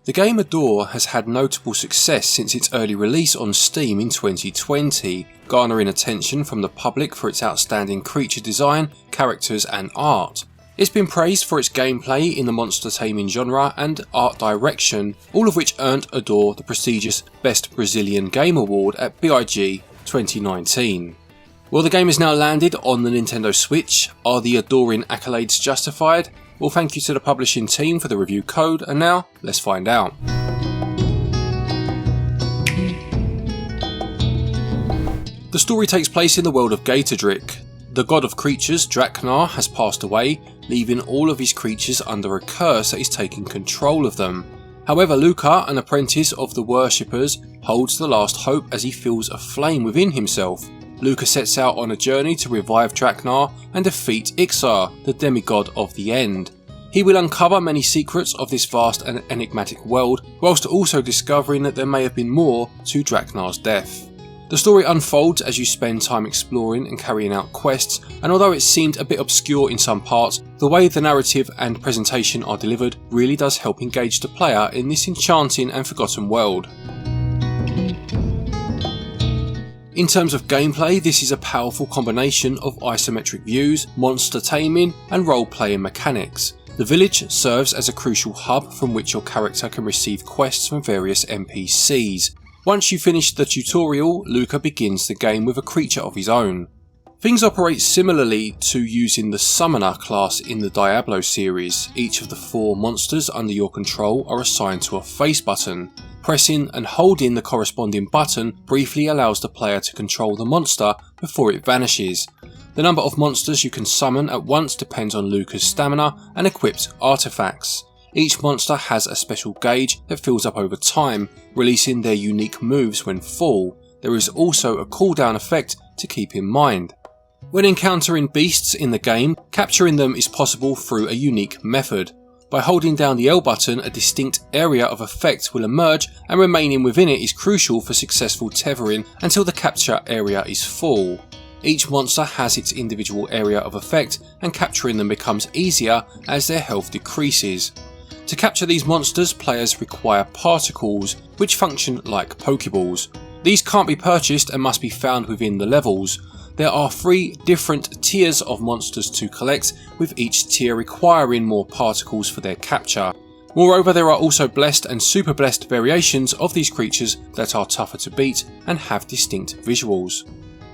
The game Adore has had notable success since its early release on Steam in 2020, garnering attention from the public for its outstanding creature design, characters and art. It's been praised for its gameplay in the monster taming genre and art direction, all of which earned Adore the prestigious Best Brazilian Game Award at BIG 2019. Well, the game has now landed on the Nintendo Switch. Are the adoring accolades justified? Well, thank you to the publishing team for the review code, and now, let's find out. The story takes place in the world of Gatordrick. The god of creatures, Draknar, has passed away, leaving all of his creatures under a curse that is taking control of them. However, Luca, an apprentice of the worshippers, holds the last hope as he feels a flame within himself. Luca sets out on a journey to revive Draknar and defeat Ixar, the demigod of the End. He will uncover many secrets of this vast and enigmatic world, whilst also discovering that there may have been more to Draknar's death. The story unfolds as you spend time exploring and carrying out quests, and although it seemed a bit obscure in some parts, the way the narrative and presentation are delivered really does help engage the player in this enchanting and forgotten world. In terms of gameplay, this is a powerful combination of isometric views, monster taming and role-playing mechanics. The village serves as a crucial hub from which your character can receive quests from various NPCs. Once you finish the tutorial, Luca begins the game with a creature of his own. Things operate similarly to using the Summoner class in the Diablo series. Each of the 4 monsters under your control are assigned to a face button. Pressing and holding the corresponding button briefly allows the player to control the monster before it vanishes. The number of monsters you can summon at once depends on Luca's stamina and equipped artifacts. Each monster has a special gauge that fills up over time, releasing their unique moves when full. There is also a cooldown effect to keep in mind. When encountering beasts in the game, capturing them is possible through a unique method. By holding down the L button, a distinct area of effect will emerge, and remaining within it is crucial for successful tethering until the capture area is full. Each monster has its individual area of effect, and capturing them becomes easier as their health decreases. To capture these monsters, players require particles, which function like Pokeballs. These can't be purchased and must be found within the levels. There are 3 different tiers of monsters to collect, with each tier requiring more particles for their capture. Moreover, there are also blessed and super blessed variations of these creatures that are tougher to beat and have distinct visuals.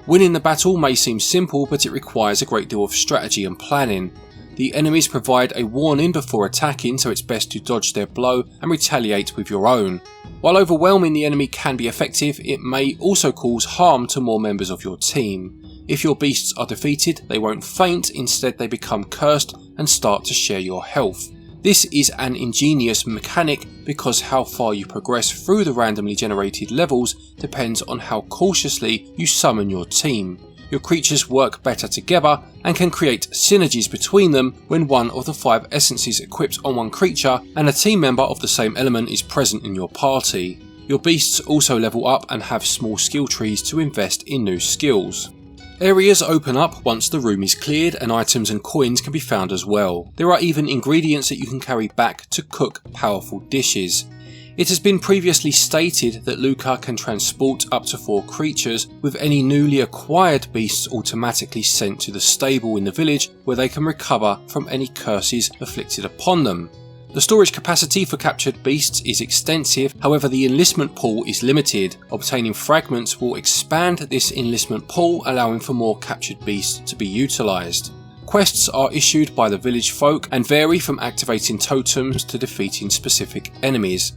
Winning the battle may seem simple, but it requires a great deal of strategy and planning. The enemies provide a warning before attacking, so it's best to dodge their blow and retaliate with your own. While overwhelming the enemy can be effective, it may also cause harm to more members of your team. If your beasts are defeated, they won't faint, instead they become cursed and start to share your health. This is an ingenious mechanic because how far you progress through the randomly generated levels depends on how cautiously you summon your team. Your creatures work better together and can create synergies between them when one of the 5 essences equipped on one creature and a team member of the same element is present in your party. Your beasts also level up and have small skill trees to invest in new skills. Areas open up once the room is cleared, and items and coins can be found as well. There are even ingredients that you can carry back to cook powerful dishes. It has been previously stated that Luca can transport up to 4 creatures, with any newly acquired beasts automatically sent to the stable in the village where they can recover from any curses afflicted upon them. The storage capacity for captured beasts is extensive, however the enlistment pool is limited. Obtaining fragments will expand this enlistment pool, allowing for more captured beasts to be utilised. Quests are issued by the village folk and vary from activating totems to defeating specific enemies.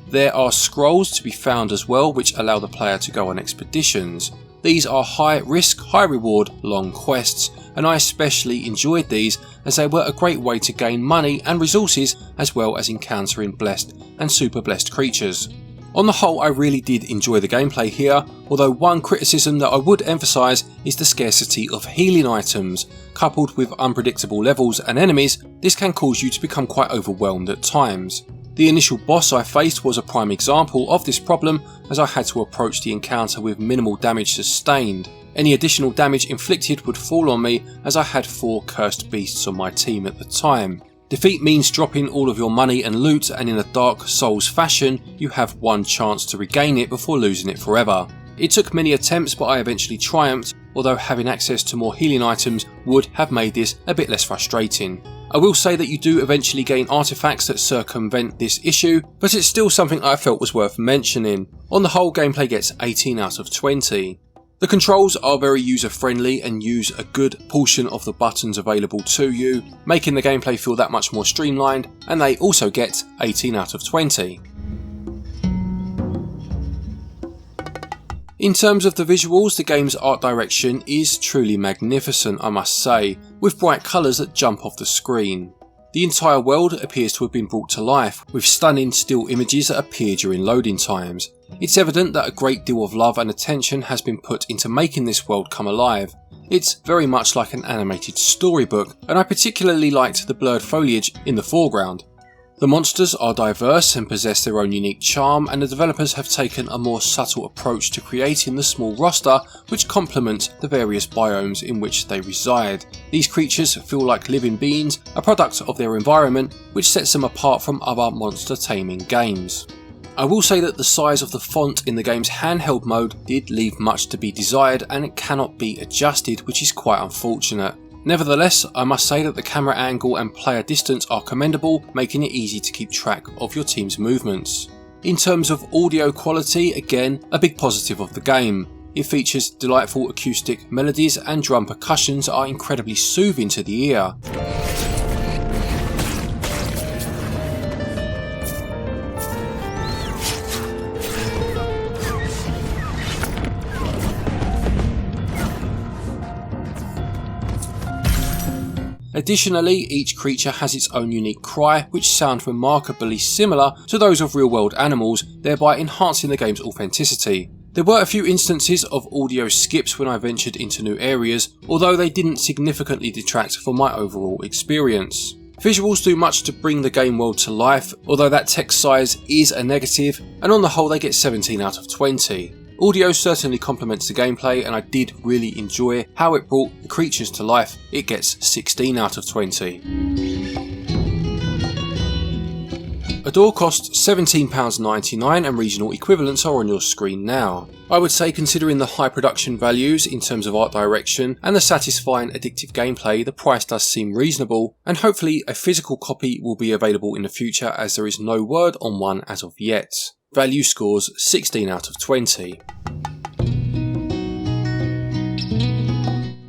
There are scrolls to be found as well, which allow the player to go on expeditions. These are high risk, high reward, long quests, and I especially enjoyed these as they were a great way to gain money and resources, as well as encountering blessed and super blessed creatures. On the whole, I really did enjoy the gameplay here, although one criticism that I would emphasise is the scarcity of healing items. Coupled with unpredictable levels and enemies, this can cause you to become quite overwhelmed at times. The initial boss I faced was a prime example of this problem, as I had to approach the encounter with minimal damage sustained. Any additional damage inflicted would fall on me, as I had 4 cursed beasts on my team at the time. Defeat means dropping all of your money and loot, and in a Dark Souls fashion, you have one chance to regain it before losing it forever. It took many attempts, but I eventually triumphed, although having access to more healing items would have made this a bit less frustrating. I will say that you do eventually gain artifacts that circumvent this issue, but it's still something I felt was worth mentioning. On the whole, gameplay gets 18 out of 20. The controls are very user friendly and use a good portion of the buttons available to you, making the gameplay feel that much more streamlined, and they also get 18 out of 20. In terms of the visuals, the game's art direction is truly magnificent, I must say, with bright colours that jump off the screen. The entire world appears to have been brought to life, with stunning still images that appear during loading times. It's evident that a great deal of love and attention has been put into making this world come alive. It's very much like an animated storybook, and I particularly liked the blurred foliage in the foreground. The monsters are diverse and possess their own unique charm, and the developers have taken a more subtle approach to creating the small roster which complements the various biomes in which they reside. These creatures feel like living beings, a product of their environment, which sets them apart from other monster taming games. I will say that the size of the font in the game's handheld mode did leave much to be desired, and it cannot be adjusted, which is quite unfortunate. Nevertheless, I must say that the camera angle and player distance are commendable, making it easy to keep track of your team's movements. In terms of audio quality, again, a big positive of the game. It features delightful acoustic melodies, and drum percussions are incredibly soothing to the ear. Additionally, each creature has its own unique cry, which sound remarkably similar to those of real-world animals, thereby enhancing the game's authenticity. There were a few instances of audio skips when I ventured into new areas, although they didn't significantly detract from my overall experience. Visuals do much to bring the game world to life, although that text size is a negative, and on the whole they get 17 out of 20. Audio certainly complements the gameplay, and I did really enjoy how it brought the creatures to life. It gets 16 out of 20. A door costs £17.99 and regional equivalents are on your screen now. I would say, considering the high production values in terms of art direction and the satisfying addictive gameplay, the price does seem reasonable, and hopefully a physical copy will be available in the future, as there is no word on one as of yet. Value scores 16 out of 20.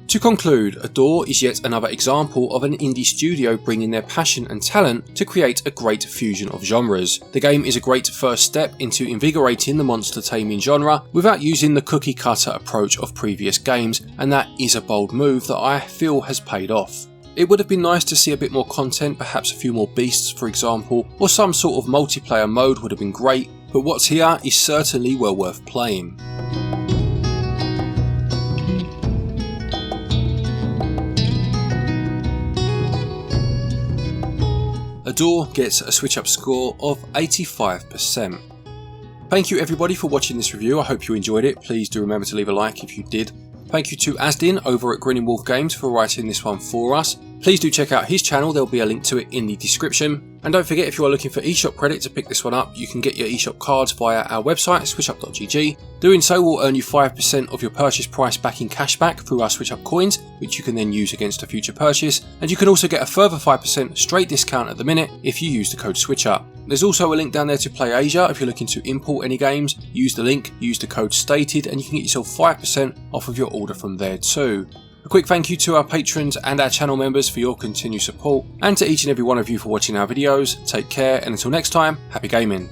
To conclude, Adore is yet another example of an indie studio bringing their passion and talent to create a great fusion of genres. The game is a great first step into invigorating the monster taming genre without using the cookie cutter approach of previous games, and that is a bold move that I feel has paid off. It would have been nice to see a bit more content, perhaps a few more beasts for example, or some sort of multiplayer mode would have been great, but what's here is certainly well worth playing. Adore gets a SwitchUp score of 85%. Thank you everybody for watching this review, I hope you enjoyed it. Please do remember to leave a like if you did. Thank you to Azdin over at Glen Bolger Games for writing this one for us. Please do check out his channel, there'll be a link to it in the description. And don't forget, if you are looking for eShop credit to pick this one up, you can get your eShop cards via our website, switchup.gg. Doing so will earn you 5% of your purchase price back in cashback through our SwitchUp coins, which you can then use against a future purchase. And you can also get a further 5% straight discount at the minute if you use the code SwitchUp. There's also a link down there to Play Asia. If you're looking to import any games, use the link, use the code stated, and you can get yourself 5% off of your order from there too. A quick thank you to our patrons and our channel members for your continued support, and to each and every one of you for watching our videos. Take care, and until next time, happy gaming.